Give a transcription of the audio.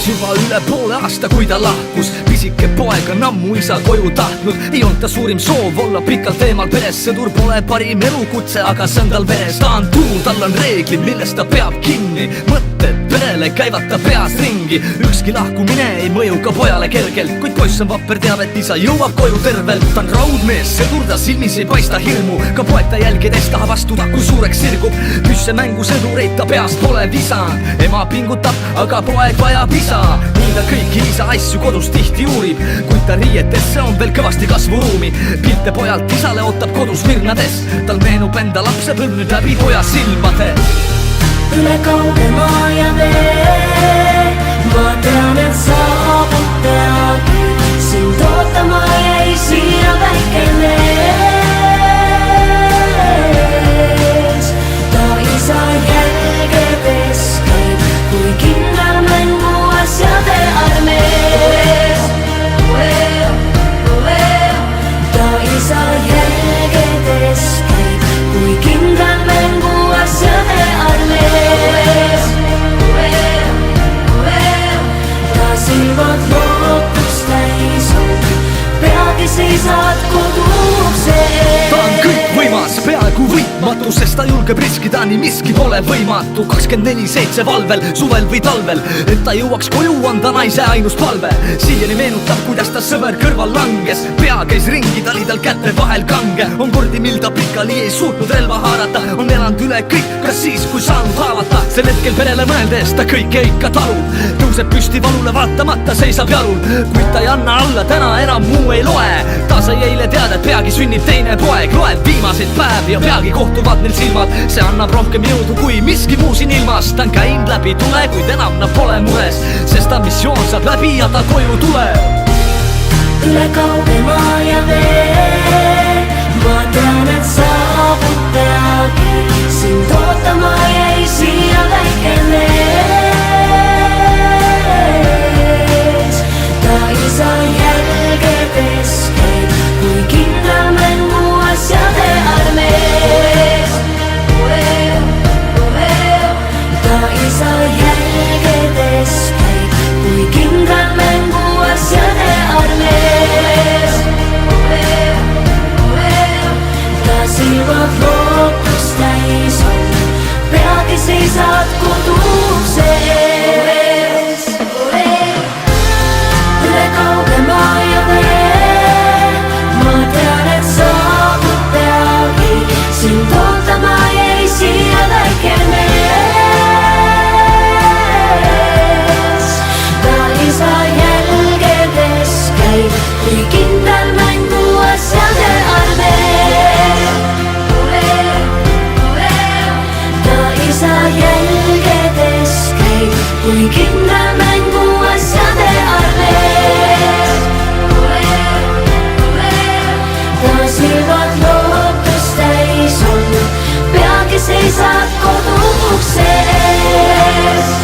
möödas juba üle poole aasta, kui ta lahkus. Pisike poeg on ammu isa koju tahtnud, ei olnud ta suurim soov olla pikalt eemal peres. Sõdur pole parim elukutse, aga see on tal veres. Ta on tuul, tal on reeglid, millest ta peab kinni. Mõtted perele käivad ta peas ringi. Ükski lahkumine ei mõju ka pojale kergelt, kuid poiss on vapper, teab, et isa jõuab koju tervelt. Ta on raudmees, sõdur, ta silmis ei paista hirmu. Ka poeg ta jälgides tahab astuda, kui suureks sirgub. Püsse mängu sõdureid ta peast pole visanud. Ema pingutab, aga poeg vajab isa. Nii ta kõiki isa asju kodus tihti uurib, kuid ta riietesse on veel kõvasti kasvuruumi. Pilte pojalt isale ootab kodus virnades. Tal meenub enda lapsepõlv nüüd läbi poja silmade. Üle kauge maa ja vee, ma tean, et saabub peagi. Sind ootama jäi siia väike mees. Ta isa jälgedes käib, kui kindel mänguasjade armees. Ta isa jälgedes käib, kui kindel mänguasjade armees. Ta silmad lootust täis on, peagi seisad koduukse ees. Ta on kõikvõimas, peaaegu võitmatu, sest ta julgeb riskida, nii miski pole võimatu. 24/7 valvel, suvel või talvel, et ta jõuaks koju, on ta naise ainus palve. Siiani meenutab, kuidas ta sõber kõrval langes. Pea käis ringi, ta oli tal käte vahel kange. On kordi, mil ta pikali ei suutnud relva haarata. On elanud üle kõik, kas siis, kui saanud haavata. Sel hetkel perele mõeldes ta kõike ikka talub. Tõuseb püsti valule vaatamata, seisab jalul. Kuid ta ei anna alla, täna enam muu ei loe. Ta sai eile teada, et peagi sünnib teine poeg. Loeb viimaseid päevi ja peagi kohtuvad neil silmad. See annab rohkem jõudu kui miski muu siin ilmas. Ta on käinud läbi tule, kuid enam nad pole mures, sest ta missioon saab läbi ja ta koju tuleb. Üle kauge maa ja vee, ma tean, et saabub peagi. Sind ootama jäi siia väike mees. Ta isa jälgedes käib, kui kindel mänguasjade armees. Ta isa jälgedes käib, kui kindel mänguasjade armees. Ta silmad lootust täis on, peagi seisad koduukse ees. Üle kauge maa ja vee, ma tean, et saabub peagi. Sind ootama jäi siia väike mees. Ta isa jälgedes käib, kui kindel mänguasjade armees. Ta isa jälgedes käib, kui kindel mänguasjade armees. Ta silmad lootust täis on, peagi seisad koduukse ees.